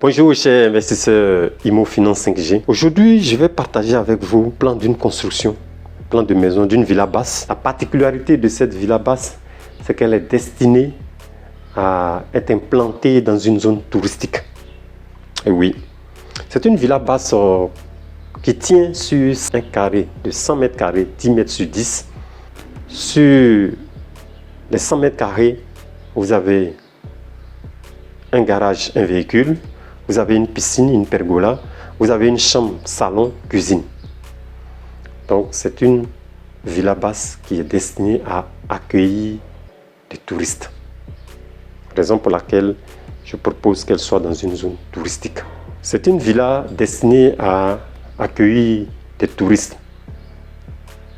Bonjour chers investisseurs Immo Finance 5G. Aujourd'hui, je vais partager avec vous le plan d'une construction, plan de maison d'une villa basse. La particularité de cette villa basse, c'est qu'elle est destinée à être implantée dans une zone touristique. Et oui, c'est une villa basse qui tient sur un carré de 100 mètres carrés, 10 mètres sur 10. Sur les 100 mètres carrés, vous avez un garage, un véhicule, vous avez une piscine, une pergola, vous avez une chambre, salon, cuisine. Donc c'est une villa basse qui est destinée à accueillir des touristes. Raison pour laquelle je propose qu'elle soit dans une zone touristique. C'est une villa destinée à accueillir des touristes,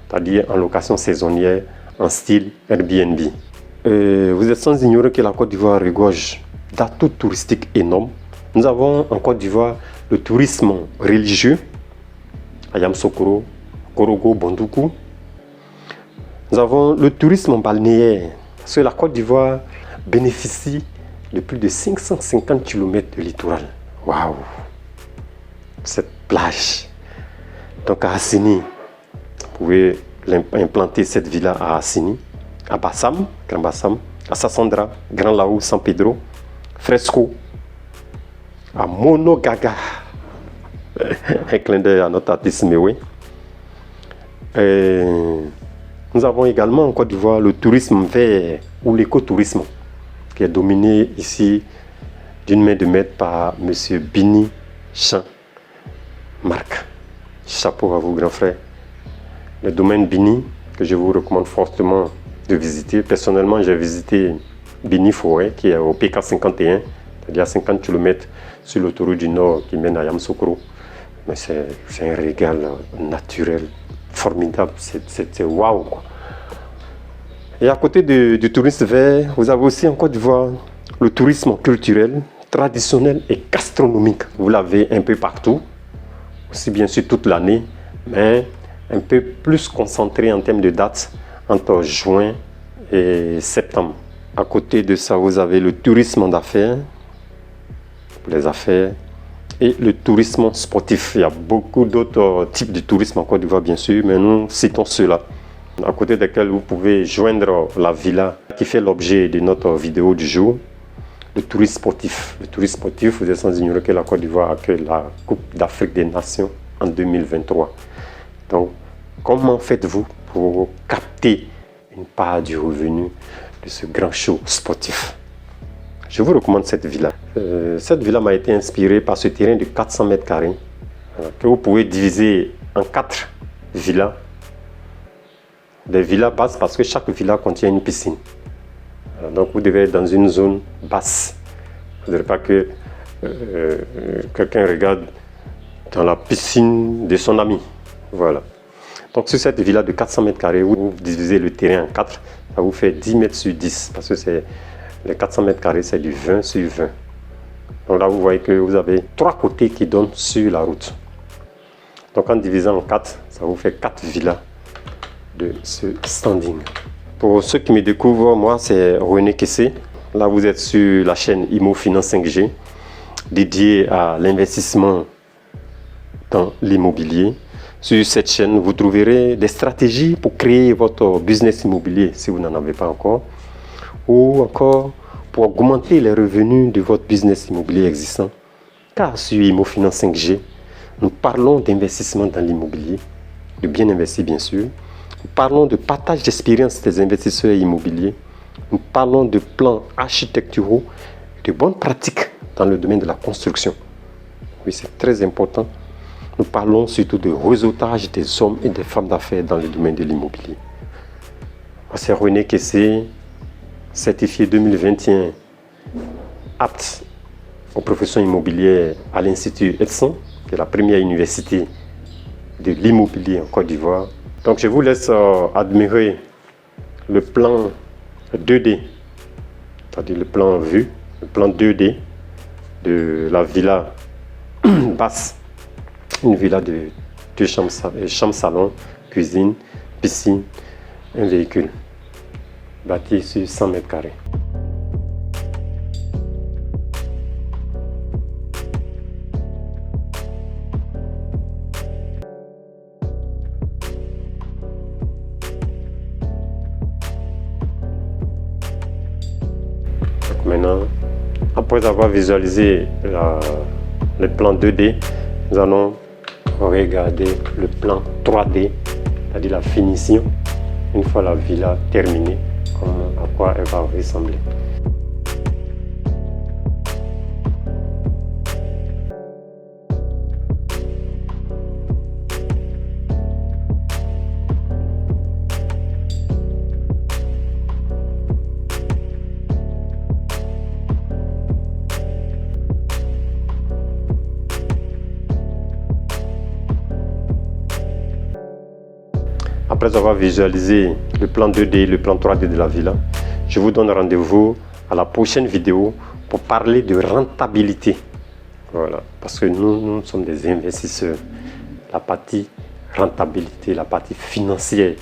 c'est-à-dire en location saisonnière, en style Airbnb. Vous êtes sans ignorer que la Côte d'Ivoire regorge d'atouts touristiques énormes. Nous avons en Côte d'Ivoire le tourisme religieux, à Yamoussoukro, Korogo, Bondoukou. Nous avons le tourisme balnéaire, parce que la Côte d'Ivoire bénéficie de plus de 550 km de littoral. Waouh! Cette plage. Donc à Assini, vous pouvez implanter cette villa à Assini, à Bassam, Grand Bassam, à Sassandra, Grand Laou, San Pedro, Fresco, à Monogaga, un clin d'œil à notre artiste Mewe. Nous avons également en Côte d'Ivoire le tourisme vert ou l'écotourisme qui est dominé ici d'une main de maître par M. Bini Chan Marc. Chapeau à vous, grand frère. Le domaine Bini, que je vous recommande fortement de visiter. Personnellement, j'ai visité Bini Forêt, qui est au PK 51, c'est-à-dire à 50 km sur l'autoroute du Nord qui mène à Yamoussoukro. Mais c'est un régal naturel formidable, c'est waouh. Et à côté du tourisme vert, vous avez aussi en Côte d'Ivoire le tourisme culturel, traditionnel et gastronomique. Vous l'avez un peu partout, aussi bien sûr toute l'année, mais un peu plus concentré en termes de dates entre juin et septembre. À côté de ça, vous avez le tourisme d'affaires, pour les affaires, et le tourisme sportif. Il y a beaucoup d'autres types de tourisme en Côte d'Ivoire, bien sûr, mais nous citons ceux-là, à côté desquels vous pouvez joindre la villa qui fait l'objet de notre vidéo du jour, le tourisme sportif. Le tourisme sportif, vous êtes sans ignorer que la Côte d'Ivoire accueille la Coupe d'Afrique des Nations en 2023. Donc, comment faites-vous pour capter une part du revenu de ce grand show sportif? Je vous recommande cette villa. Cette villa m'a été inspirée par ce terrain de 400 mètres carrés que vous pouvez diviser en 4 villas. Des villas basses parce que chaque villa contient une piscine. Donc vous devez être dans une zone basse. Il ne faudrait pas que quelqu'un regarde dans la piscine de son ami. Voilà. Donc sur cette villa de 400 mètres carrés, vous divisez le terrain en 4, ça vous fait 10 mètres sur 10 parce que c'est les 400 mètres carrés, c'est du 20 sur 20. Donc là, vous voyez que vous avez 3 côtés qui donnent sur la route. Donc en divisant en 4, ça vous fait 4 villas de ce standing. Pour ceux qui me découvrent, moi c'est René Kessé. Là, vous êtes sur la chaîne Immo Finance 5G, dédiée à l'investissement dans l'immobilier. Sur cette chaîne, vous trouverez des stratégies pour créer votre business immobilier si vous n'en avez pas encore, ou encore pour augmenter les revenus de votre business immobilier existant. Car sur Immo Finance 5G, nous parlons d'investissement dans l'immobilier, de bien investir bien sûr. Nous parlons de partage d'expérience des investisseurs immobiliers. Nous parlons de plans architecturaux, de bonnes pratiques dans le domaine de la construction. Oui, c'est très important. Nous parlons surtout de réseautage des hommes et des femmes d'affaires dans le domaine de l'immobilier. C'est René Kessé, certifié 2021, apte aux professions immobilières à l'Institut Edson, qui est la première université de l'immobilier en Côte d'Ivoire. Donc je vous laisse admirer le plan 2D, c'est-à-dire le plan vue, le plan 2D de la villa basse. Une villa de 2 chambres, salon, cuisine, piscine, un véhicule, bâti sur 100 mètres carrés. Maintenant, après avoir visualisé le plan 2D, nous allons regarder le plan 3D, c'est-à-dire la finition, une fois la villa terminée, à quoi elle va ressembler. Après avoir visualisé le plan 2D et le plan 3D de la villa, je vous donne rendez-vous à la prochaine vidéo pour parler de rentabilité. Voilà, parce que nous sommes des investisseurs. La partie rentabilité, la partie financière,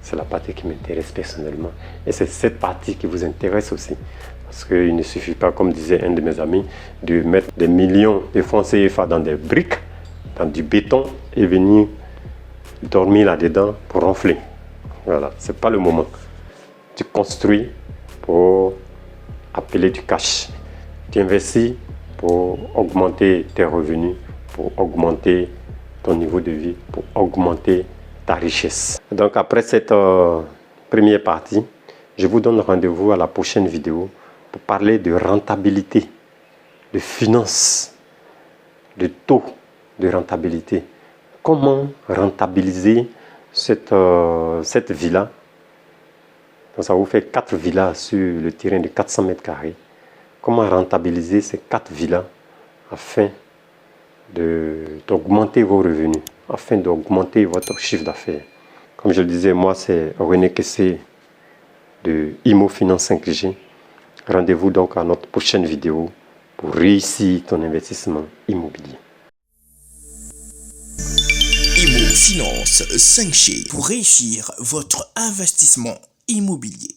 c'est la partie qui m'intéresse personnellement. Et c'est cette partie qui vous intéresse aussi. Parce qu'il ne suffit pas, comme disait un de mes amis, de mettre des millions de francs CFA dans des briques, dans du béton et venir dormir là-dedans pour ronfler. Voilà, c'est pas le moment. Tu construis pour appeler du cash. Tu investis pour augmenter tes revenus, pour augmenter ton niveau de vie, pour augmenter ta richesse. Donc après cette première partie, je vous donne rendez-vous à la prochaine vidéo pour parler de rentabilité, de finances, de taux de rentabilité. Comment rentabiliser cette villa? Donc ça vous fait 4 villas sur le terrain de 400 mètres carrés. Comment rentabiliser ces 4 villas afin d'augmenter vos revenus, afin d'augmenter votre chiffre d'affaires? Comme je le disais, moi c'est René Kessé de Imo Finance 5G. Rendez-vous donc à notre prochaine vidéo pour réussir ton investissement immobilier. Imo Finance 5G pour réussir votre investissement immobilier.